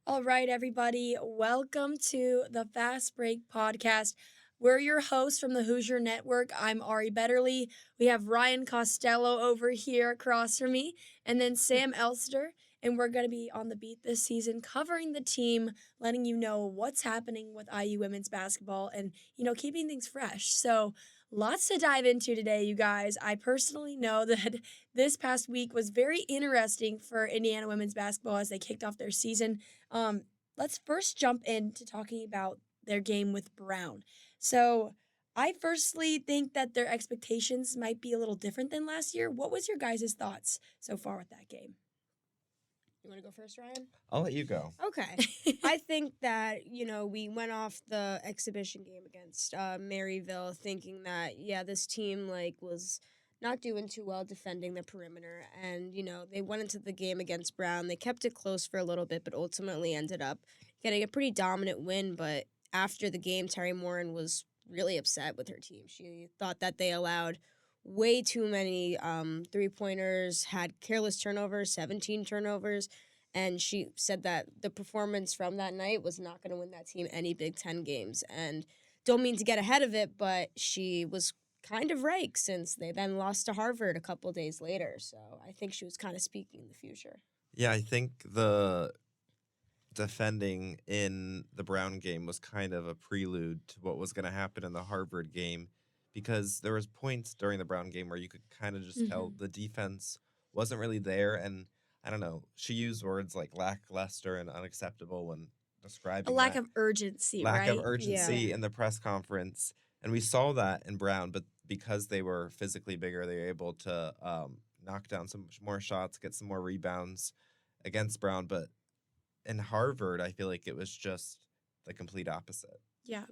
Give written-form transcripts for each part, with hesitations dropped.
All right, everybody, welcome to the Fastbreak Podcast. We're your hosts from the Hoosier Network. I'm Ari Betterly. We have Ryan Costello over here across from me, and then Sam Elster. And we're going to be on the beat this season, covering the team, letting you know what's happening with IU women's basketball and, keeping things fresh. So, lots to dive into today, you guys. I personally know that this past week was very interesting for Indiana women's basketball as they kicked off their season. Um, let's first jump into talking about their game with Brown. So, I firstly think that their expectations might be a little different than last year. What was your guys' thoughts so far with that game? You want to go first, Ryan? I'll let you go. Okay. I think that, we went off the exhibition game against Maryville thinking that, this team, was not doing too well defending the perimeter. And, they went into the game against Brown. They kept it close for a little bit, but ultimately ended up getting a pretty dominant win. But after the game, Terry Morin was really upset with her team. She thought that they allowed way too many three-pointers, had careless turnovers, 17 turnovers, and she said that the performance from that night was not going to win that team any Big Ten games. And don't mean to get ahead of it, but she was kind of right since they then lost to Harvard a couple days later. So I think she was kind of speaking the future. Yeah, I think the defending in the Brown game was kind of a prelude to what was going to happen in the Harvard game, because there was points during the Brown game where you could kind of just tell the defense wasn't really there. And I don't know, she used words like lackluster and unacceptable when describing a lack of urgency, lack right? of urgency in the press conference. And we saw that in Brown, but because they were physically bigger, they were able to knock down some more shots, get some more rebounds against Brown. But in Harvard, I feel like it was just the complete opposite. Yeah.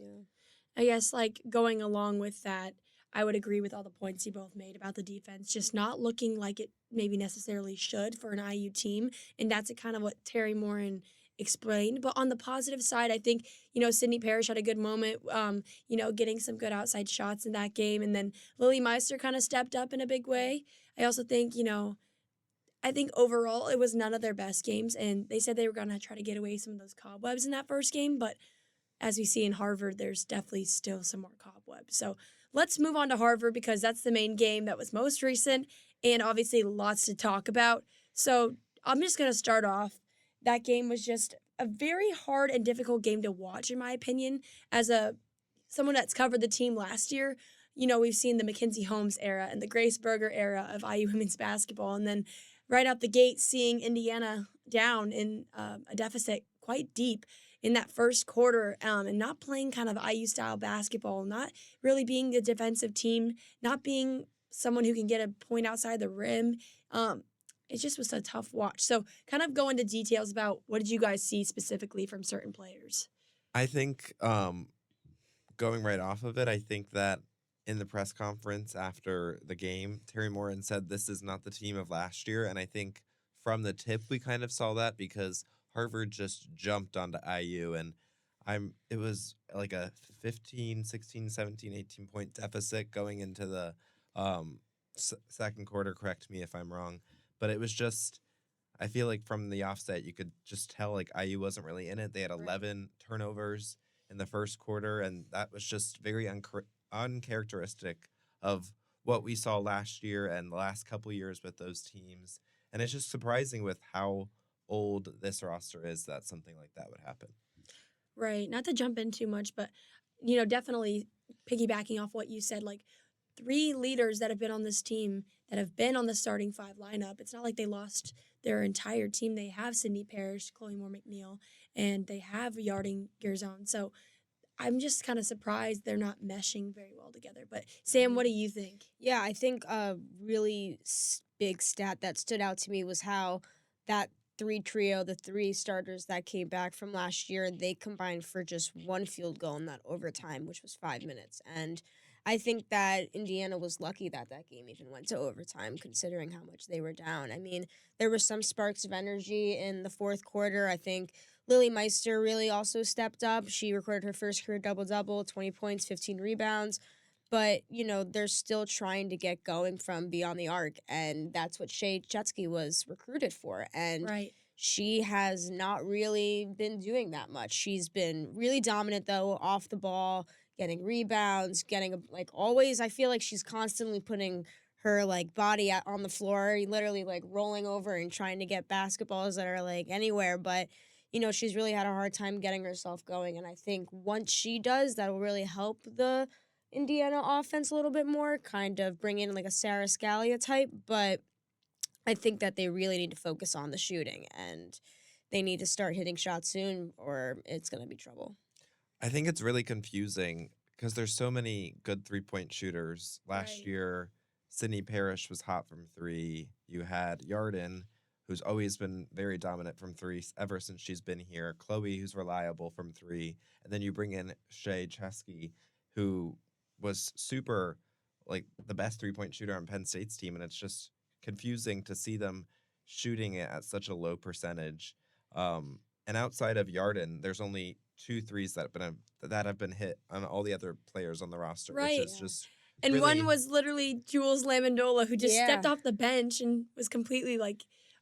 I guess, going along with that, I would agree with all the points you both made about the defense, just not looking like it maybe necessarily should for an IU team. And that's kind of what Terry Morin explained. But on the positive side, I think, Sydney Parrish had a good moment, getting some good outside shots in that game. And then Lily Meister kind of stepped up in a big way. I also think, I think overall it was none of their best games. And they said they were going to try to get away some of those cobwebs in that first game. But as we see in Harvard, there's definitely still some more cobwebs. So let's move on to Harvard because that's the main game that was most recent and obviously lots to talk about. So I'm just going to start off. That game was just a very hard and difficult game to watch, in my opinion. As someone that's covered the team last year, we've seen the Mackenzie Holmes era and the Grace Berger era of IU women's basketball. And then right out the gate, seeing Indiana down in a deficit quite deep in that first quarter and not playing kind of IU-style basketball, not really being the defensive team, not being someone who can get a point outside the rim. It just was a tough watch. So kind of go into details about what did you guys see specifically from certain players? I think going right off of it, I think that in the press conference after the game, Terry Morin said this is not the team of last year. And I think from the tip, we kind of saw that because Harvard just jumped onto IU, and it was like a 15, 16, 17, 18-point deficit going into the second quarter. Correct me if I'm wrong. But it was just, I feel like from the offset, you could just tell like IU wasn't really in it. They had 11 turnovers in the first quarter, and that was just very uncharacteristic of what we saw last year and the last couple years with those teams. And it's just surprising with how old this roster is that something like that would happen. Right. Not to jump in too much, but, definitely piggybacking off what you said, like 3 leaders that have been on this team that have been on the starting 5 lineup. It's not like they lost their entire team. They have Sydney Parrish, Chloe Moore McNeil, and they have Yarding Gearzone. So I'm just kind of surprised they're not meshing very well together. But Sam, what do you think? Yeah, I think a really big stat that stood out to me was how that 3 trio, the 3 starters that came back from last year, they combined for just 1 field goal in that overtime, which was 5 minutes. And I think that Indiana was lucky that that game even went to overtime, considering how much they were down. I mean, there were some sparks of energy in the fourth quarter. I think Lily Meister really also stepped up. She recorded her first career double-double, 20 points, 15 rebounds. But, they're still trying to get going from beyond the arc, and that's what Shea Chetsky was recruited for. And Right. she has not really been doing that much. She's been really dominant, though, off the ball, getting rebounds, always, I feel like she's constantly putting her, body out on the floor, literally, rolling over and trying to get basketballs that are, anywhere. But, she's really had a hard time getting herself going. And I think once she does, that will really help the Indiana offense a little bit more, kind of bring in, a Sarah Scalia type. But I think that they really need to focus on the shooting, and they need to start hitting shots soon or it's going to be trouble. I think it's really confusing because there's so many good 3-point shooters. Last Right. year, Sydney Parrish was hot from 3. You had Yarden, who's always been very dominant from 3 ever since she's been here. Chloe, who's reliable from 3. And then you bring in Shea Chesky, who was super, the best 3-point shooter on Penn State's team. And it's just confusing to see them shooting it at such a low percentage. And outside of Yarden, there's only 2 threes that have been hit on all the other players on the roster, Right. which is just And really, one was literally Jules Lamandola, who just stepped Yeah. off the bench and was completely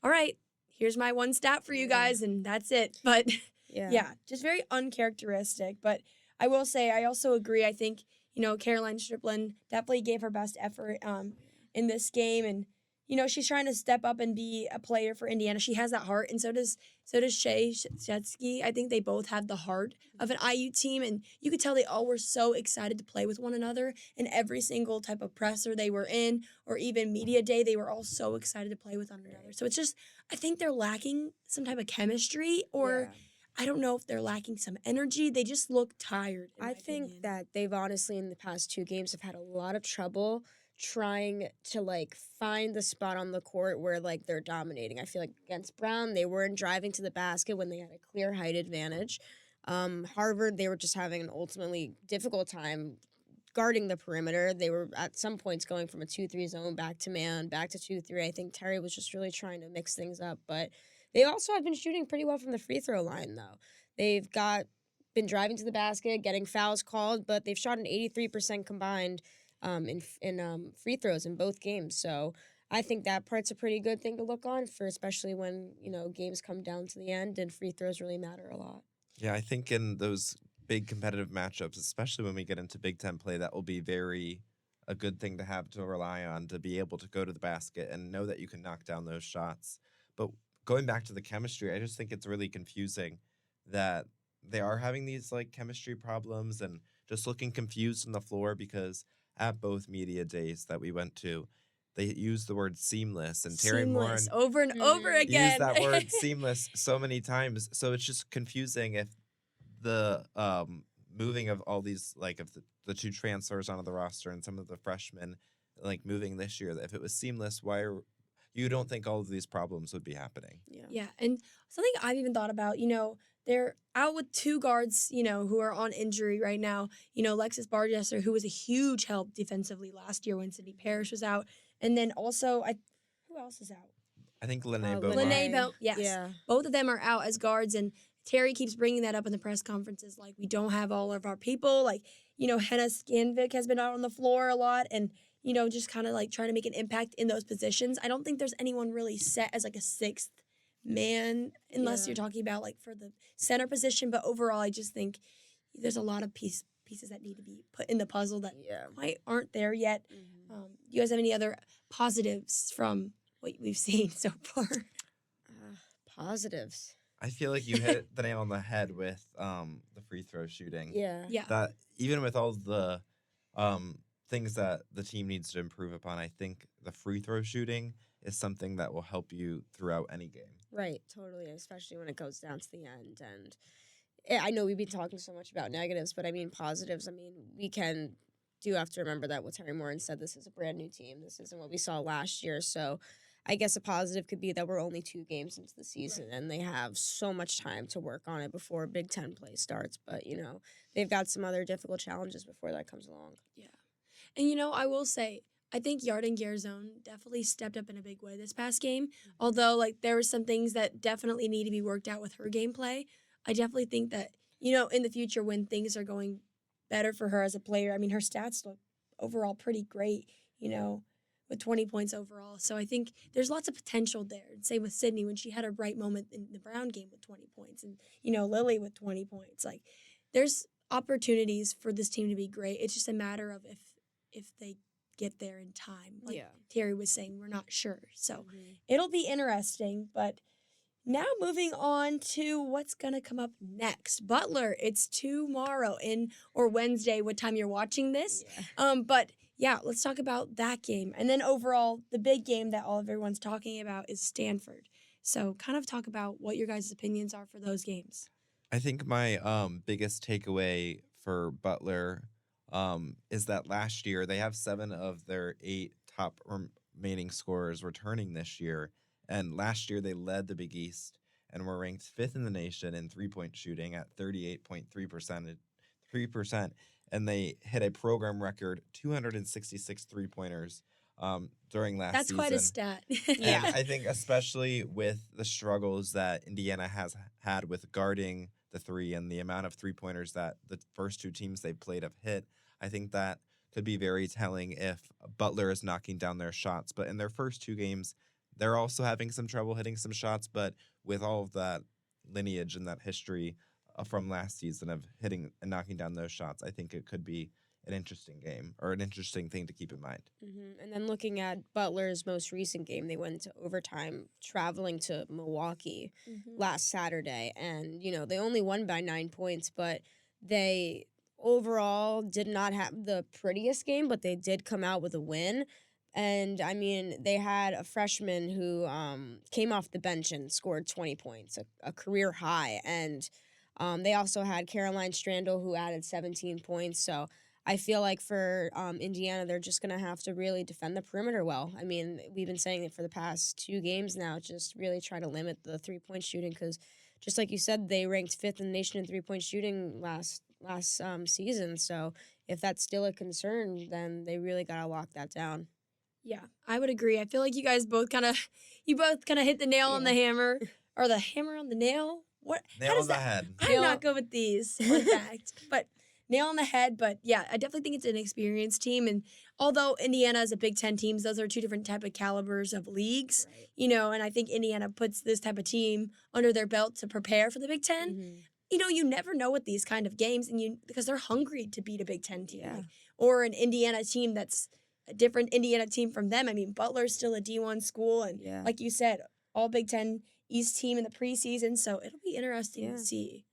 all right, here's my one stat for you guys, and that's it. But yeah, just very uncharacteristic. But I will say, I also agree. I think, Caroline Strickland definitely gave her best effort in this game. And, she's trying to step up and be a player for Indiana. She has that heart, and so does Shea Shetsky. I think they both have the heart of an IU team, and you could tell they all were so excited to play with one another. And every single type of presser they were in, or even media day, they were all so excited to play with one another. So it's just, I think they're lacking some type of chemistry, or I don't know if they're lacking some energy. They just look tired. I think that they've honestly, in the past 2 games, have had a lot of trouble trying to find the spot on the court where they're dominating. I feel like against Brown, they weren't driving to the basket when they had a clear height advantage. Harvard, they were just having an ultimately difficult time guarding the perimeter. They were at some points going from a 2-3 zone back to man, back to 2-3. I think Terry was just really trying to mix things up, but they also have been shooting pretty well from the free throw line, though. They've been driving to the basket, getting fouls called, but they've shot an 83% combined in free throws in both games. So I think that part's a pretty good thing to look on for, especially when, games come down to the end and free throws really matter a lot. Yeah, I think in those big competitive matchups, especially when we get into Big Ten play, that will be a good thing to have to rely on, to be able to go to the basket and know that you can knock down those shots. But going back to the chemistry, I just think it's really confusing that they are having these chemistry problems and just looking confused on the floor, because at both media days that we went to, they used the word seamless, and Terry Moore over and over again used that word seamless so many times. So it's just confusing if the moving of all these of the 2 transfers onto the roster and some of the freshmen moving this year, if it was seamless, you don't think all of these problems would be happening. Yeah, and something I've even thought about, they're out with 2 guards, who are on injury right now. Lexis Bargesser, who was a huge help defensively last year when Sydney Parrish was out. And then also, who else is out? I think Lene Beaumont. Lene Beaumont, yes. Yeah. Both of them are out as guards, and Terry keeps bringing that up in the press conferences. We don't have all of our people. Henna Scanvic has been out on the floor a lot, and, just kind of trying to make an impact in those positions. I don't think there's anyone really set as a 6th man, unless you're talking about for the center position. But overall, I just think there's a lot of pieces that need to be put in the puzzle that quite aren't there yet. Mm-hmm. Do you guys have any other positives from what we've seen so far? Positives. I feel like you hit the nail on the head with the free throw shooting. Yeah. That even with all the things that the team needs to improve upon, I think the free throw shooting is something that will help you throughout any game. Right, totally, especially when it goes down to the end. And I know we've been talking so much about negatives, but I mean positives. I mean, we do have to remember that what Terry Moran said, this is a brand new team. This isn't what we saw last year. So I guess a positive could be that we're only 2 games into the season, and they have so much time to work on it before Big Ten play starts. But, they've got some other difficult challenges before that comes along. Yeah. And, I will say, I think Yarden Garzone definitely stepped up in a big way this past game. Although, there were some things that definitely need to be worked out with her gameplay. I definitely think that, in the future when things are going better for her as a player, I mean, her stats look overall pretty great, with 20 points overall. So I think there's lots of potential there. Same with Sydney when she had a bright moment in the Brown game with 20 points, and Lily with 20 points. Like there's opportunities for this team to be great. It's just a matter of if they get there in time. Like Terry was saying, we're not sure. So it'll be interesting, but now moving on to what's going to come up next. Butler, it's tomorrow or Wednesday, what time you're watching this. Yeah. But yeah, let's talk about that game. And then overall, the big game that everyone's talking about is Stanford. So kind of talk about what your guys' opinions are for those games. I think my biggest takeaway for Butler is that last year they have 7 of their 8 top remaining scorers returning this year. And last year they led the Big East and were ranked 5th in the nation in three-point shooting at 38.3%. And they hit a program record 266 three-pointers during last season. That's quite a stat. Yeah. And I think especially with the struggles that Indiana has had with guarding the three and the amount of three-pointers that the first 2 teams they played have hit, I think that could be very telling if Butler is knocking down their shots. But in their first 2 games, they're also having some trouble hitting some shots, but with all of that lineage and that history from last season of hitting and knocking down those shots, I think it could be an interesting game or an interesting thing to keep in mind. Mm-hmm. And then looking at Butler's most recent game, they went to overtime traveling to Milwaukee last Saturday. And, they only won by 9 points, but they overall did not have the prettiest game, but they did come out with a win. And, they had a freshman who came off the bench and scored 20 points, a career high. And they also had Caroline Strandl, who added 17 points. So I feel like for Indiana, they're just going to have to really defend the perimeter well. We've been saying it for the past 2 games now, just really try to limit the three-point shooting because, just like you said, they ranked 5th in the nation in three-point shooting last season. So if that's still a concern, then they really got to lock that down. Yeah, I would agree. I feel like you guys both kind of hit the nail on the hammer, or the hammer on the nail. What? Nail on the head. I'm not good with these, fun fact, but nail on the head. But yeah, I definitely think it's an experienced team. And although Indiana is a Big Ten team, those are 2 different type of calibers of leagues, and I think Indiana puts this type of team under their belt to prepare for the Big Ten. Mm-hmm. You never know with these kind of games, because they're hungry to beat a Big Ten team, or an Indiana team that's a different Indiana team from them. Butler's still a D1 school, and like you said, all Big Ten East team in the preseason, so it'll be interesting to see.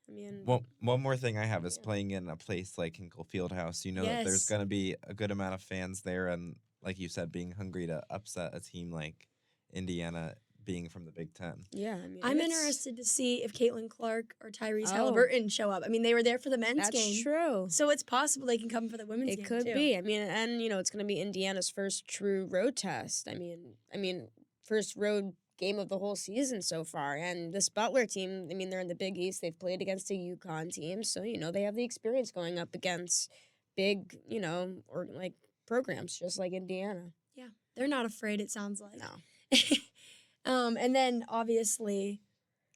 Well, one more thing I have is playing in a place like Hinkle Fieldhouse. That there's going to be a good amount of fans there, and like you said, being hungry to upset a team like Indiana being from the Big Ten. Yeah, I'm interested to see if Caitlin Clark or Tyrese Halliburton show up. They were there for the men's game. That's true. So it's possible they can come for the women's game, It could be. And, it's going to be Indiana's first true road test. First road game of the whole season so far. And this Butler team, they're in the Big East. They've played against a UConn team. So, they have the experience going up against big, or like programs just like Indiana. Yeah, they're not afraid, it sounds like. No. And then, obviously,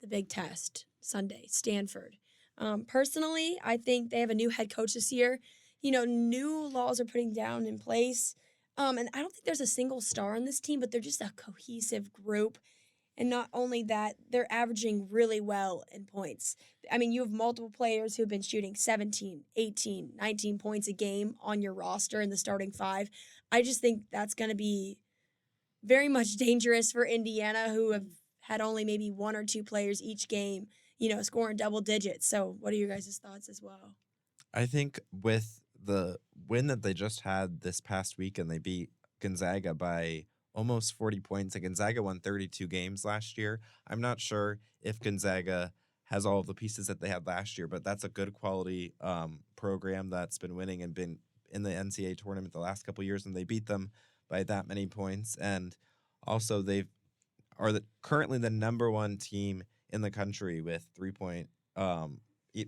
the big test, Sunday, Stanford. Personally, I think they have a new head coach this year. New laws are putting down in place. And I don't think there's a single star on this team, but they're just a cohesive group. And not only that, they're averaging really well in points. You have multiple players who have been shooting 17, 18, 19 points a game on your roster in the starting 5. I just think that's going to be very much dangerous for Indiana, who have had only maybe 1 or 2 players each game, scoring double digits. So what are your guys' thoughts as well? I think with the win that they just had this past week and they beat Gonzaga by almost 40 points. And Gonzaga won 32 games last year. I'm not sure if Gonzaga has all of the pieces that they had last year, but that's a good quality program that's been winning and been in the NCAA tournament the last couple of years, and they beat them by that many points. And also they are currently the number 1 team in the country with 3-point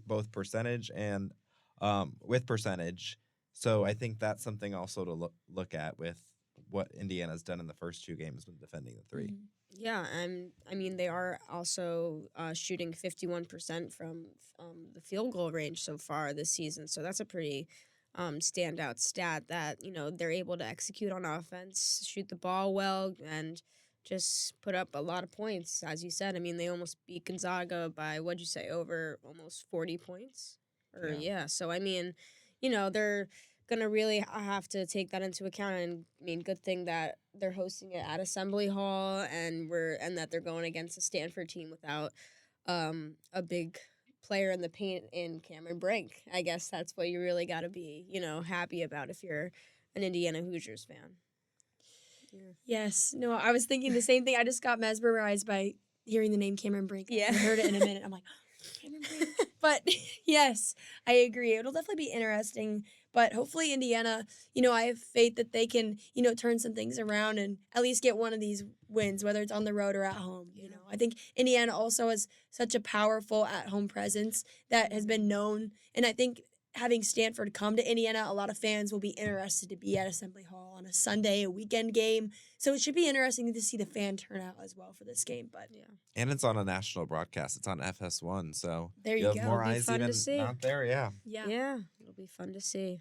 both percentage and with percentage. So I think that's something also to look at with what Indiana's done in the first 2 games when defending the 3. Mm-hmm. Yeah, and they are also shooting 51% from the field goal range so far this season. So that's a pretty standout stat that, they're able to execute on offense, shoot the ball well, and just put up a lot of points. As you said, I mean, they almost beat Gonzaga by, what'd you say, over almost 40 points? Yeah. So, I mean, they're going to really have to take that into account. And, I mean, good thing that they're hosting it at Assembly Hall and that they're going against a Stanford team without a big player in the paint in Cameron Brink. I guess that's what you really got to be, happy about if you're an Indiana Hoosiers fan. Yeah. Yes. No, I was thinking the same thing. I just got mesmerized by hearing the name Cameron Brink. Yeah. I heard it in a minute. I'm like, Cameron Brink. But yes, I agree. It'll definitely be interesting. But hopefully Indiana, I have faith that they can, turn some things around and at least get one of these wins, whether it's on the road or at home. I think Indiana also has such a powerful at-home presence that has been known. And I think having Stanford come to Indiana, a lot of fans will be interested to be at Assembly Hall on a Sunday, a weekend game. So it should be interesting to see the fan turnout as well for this game. But yeah, And it's on a national broadcast. It's on FS1, so there you have go. more It'll be eyes fun to even see. not there. Yeah. Yeah, it'll be fun to see.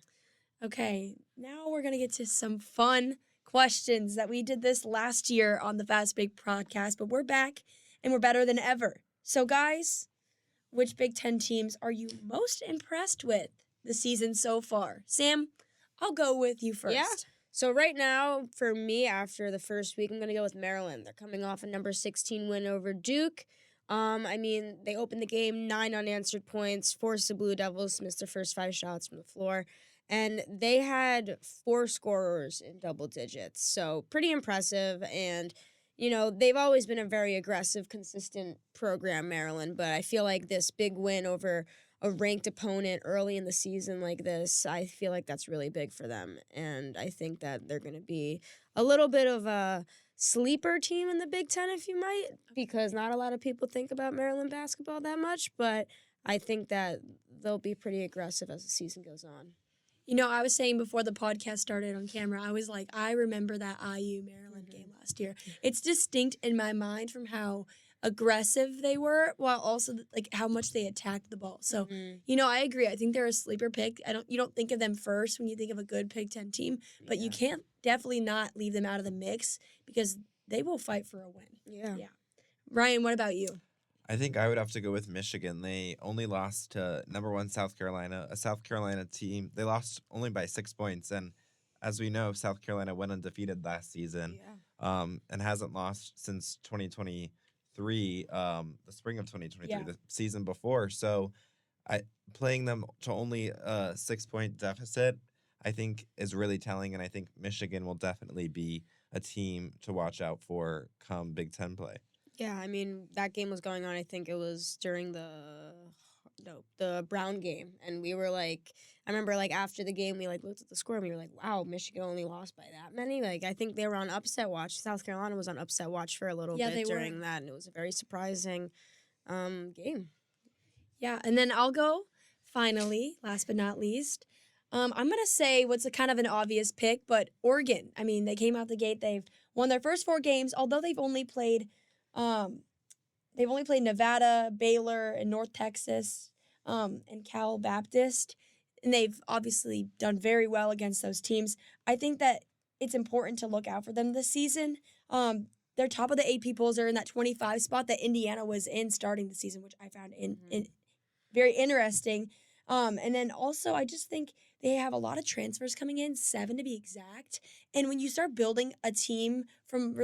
Okay, now we're going to get to some fun questions that we did this last year on the Fastbreak Podcast, but we're back and we're better than ever. So guys, which Big Ten teams are you most impressed with the season so far? Sam, I'll go with you first. Yeah. So right now, for me, after the first week, I'm going to go with Maryland. They're coming off a number 16 win over Duke. I mean, they opened the game 9 unanswered points, forced the Blue Devils to miss their first 5 shots from the floor, and they had 4 scorers in double digits. So pretty impressive, and they've always been a very aggressive, consistent program, Maryland, but I feel like this big win over a ranked opponent early in the season like this, I feel like that's really big for them. And I think that they're going to be a little bit of a sleeper team in the Big Ten, if you might, because not a lot of people think about Maryland basketball that much, but I think that they'll be pretty aggressive as the season goes on. I was saying before the podcast started on camera, I was like, I remember that IU Maryland game last year. It's distinct in my mind from how aggressive they were, while also like how much they attacked the ball. So, I agree. I think they're a sleeper pick. You don't think of them first when you think of a good Big Ten team, but you can't definitely not leave them out of the mix because they will fight for a win. Yeah. Ryan, what about you? I think I would have to go with Michigan. They only lost to number 1 South Carolina, a South Carolina team. They lost only by 6 points. And as we know, South Carolina went undefeated last season and hasn't lost since 2023, the spring of 2023, the season before. So playing them to only a 6-point deficit, I think, is really telling. And I think Michigan will definitely be a team to watch out for come Big Ten play. Yeah, I mean, that game was going on, I think it was during the Brown game. And we were like, I remember like after the game, we like looked at the score and we were like, wow, Michigan only lost by that many. Like, I think they were on upset watch. South Carolina was on upset watch for a little bit during that. And it was a very surprising game. Yeah, and then I'll go finally, last but not least. I'm going to say what's a kind of an obvious pick, but Oregon. I mean, they came out the gate. They've won their first 4 games, although they've only played Nevada, Baylor, and North Texas, and Cal Baptist, and they've obviously done very well against those teams. I think that it's important to look out for them this season. They're top of the AP polls. They're in that 25 spot that Indiana was in starting the season, which I found very interesting. And then also, I just think they have a lot of transfers coming in, 7 to be exact. And when you start building a team from the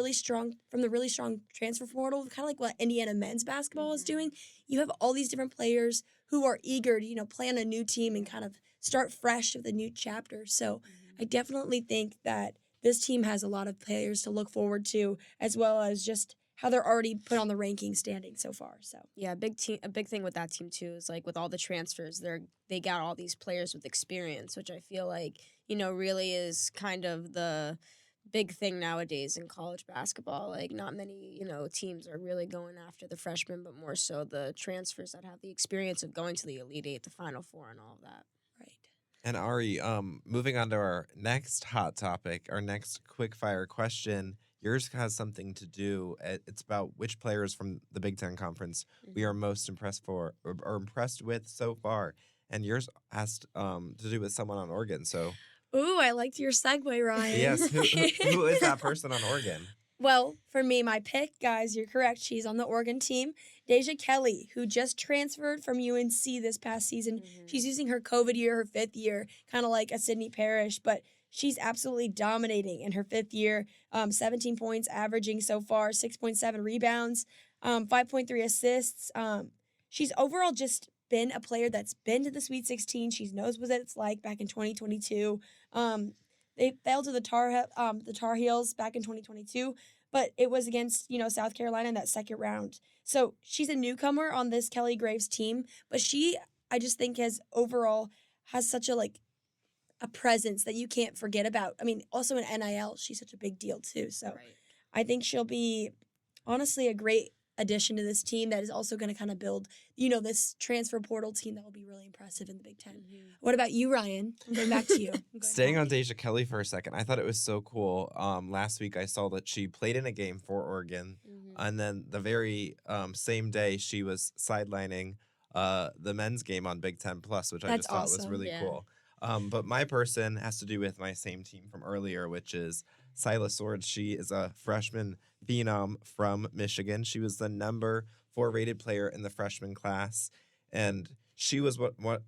really strong transfer portal, kind of like what Indiana men's basketball is doing, you have all these different players who are eager to, play on a new team and kind of start fresh with a new chapter. So I definitely think that this team has a lot of players to look forward to, as well as just how they're already put on the ranking standing so far. So yeah, a big thing with that team too is like with all the transfers, they got all these players with experience, which I feel like really is kind of the big thing nowadays in college basketball. Like not many teams are really going after the freshmen, but more so the transfers that have the experience of going to the Elite Eight, the Final Four, and all of that. right. And Ari, moving on to our next hot topic, our next quick fire question. Yours has something to do. It's about which players from the Big Ten Conference we are most impressed with so far. and yours has to do with someone on Oregon. So Ooh, I liked your segue, Ryan. yes, who is that person on Oregon? Well, for me, my pick, guys, you're correct. She's on the Oregon team. Deja Kelly, who just transferred from UNC this past season. She's using her COVID year, her 5th year, kind of like a Sydney Parrish, but she's absolutely dominating in her 5th year. 17 points averaging so far, 6.7 rebounds, 5.3 assists. She's overall just been a player that's been to the Sweet 16. She knows what it's like back in 2022. They fell to the Tar Heels back in 2022, but it was against, South Carolina in that second round. So she's a newcomer on this Kelly Graves team, but I just think has such a presence that you can't forget about. I mean, also in NIL, she's such a big deal too. So Right. I think she'll be honestly a great addition to this team that is also going to kind of build, this transfer portal team that will be really impressive in the Big Ten. What about you, Ryan? I'm going back to you. Staying on Deja Kelly for a second, I thought it was so cool. Last week I saw that she played in a game for Oregon, and then the very same day she was sidelining the men's game on Big Ten Plus, which I That's just thought was awesome. really Yeah. cool. But my person has to do with my same team from earlier, which is Silas Swords. She is a freshman phenom from Michigan. She was the number 4 rated player in the freshman class, and she was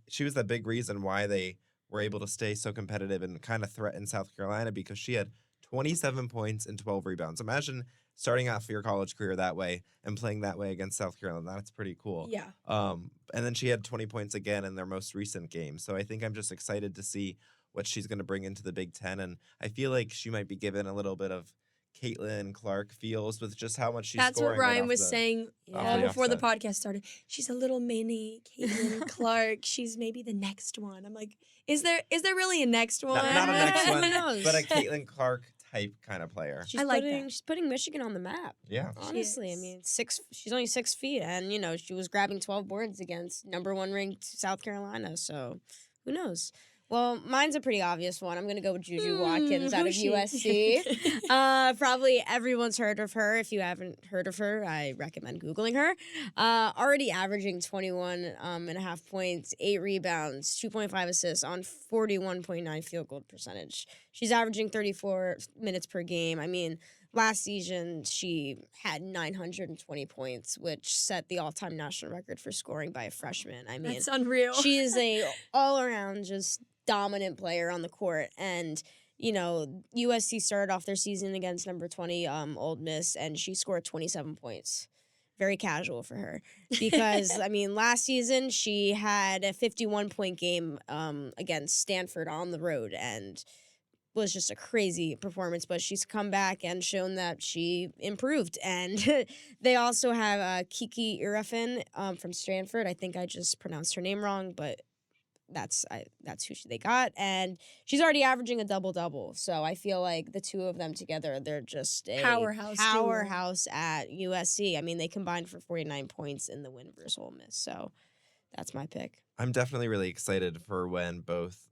she was the big reason why they were able to stay so competitive and kind of threaten South Carolina, because she had 27 points and 12 rebounds. Imagine starting off your college career that way and playing that way against South Carolina. That's pretty cool. Yeah. And then she had 20 points again in their most recent game. So I think I'm just excited to see what she's going to bring into the Big Ten. And I feel like she might be given a little bit of Caitlin Clark feels with just how much she's That's scoring. what right Ryan off was the- saying Yeah. before the offset. podcast started. She's a little mini Caitlin Clark. She's maybe the next one. I'm like, is there really a next one? Not a next Who one, knows? but a Caitlin Clark type kind of player. She's I like that. She's putting Michigan on the map. Yeah. Honestly, I is. mean, she's only 6 feet, and she was grabbing 12 boards against number 1 ranked South Carolina. So, who knows? Well, mine's a pretty obvious one. I'm gonna go with Juju Watkins out of who's she? USC. Probably everyone's heard of her. If you haven't heard of her, I recommend Googling her. Already averaging 21.5 points, 8 rebounds, 2.5 assists on 41.9 field goal percentage. She's averaging 34 minutes per game. I mean, last season she had 920 points, which set the all-time national record for scoring by a freshman. I mean, That's unreal. she is a all-around just dominant player on the court. And USC started off their season against number 20 Ole Miss, and she scored 27 points. Very casual for her, because I mean, last season she had a 51-point game against Stanford on the road, and was just a crazy performance. But she's come back and shown that she improved. And they also have Kiki Irafin from Stanford. I think I just pronounced her name wrong, but that's who they got, and she's already averaging a double-double. So I feel like the two of them together, they're just a Powerhouse at USC. I mean, they combined for 49 points in the win versus Ole Miss. So that's my pick. I'm definitely really excited for when both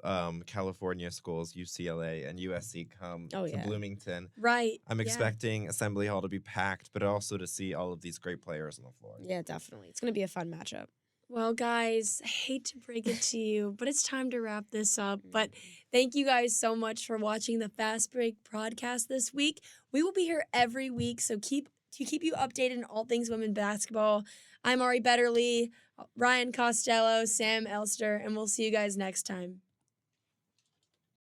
California schools, UCLA and USC, come Oh, to yeah. Bloomington. Right. I'm yeah. expecting Assembly Hall to be packed, but also to see all of these great players on the floor. Yeah, definitely. It's going to be a fun matchup. Well, guys, I hate to break it to you, but it's time to wrap this up. But thank you guys so much for watching the Fastbreak Podcast this week. We will be here every week, so to keep you updated on all things women basketball. I'm Ari Betterly, Ryan Costello, Sam Elster, and we'll see you guys next time.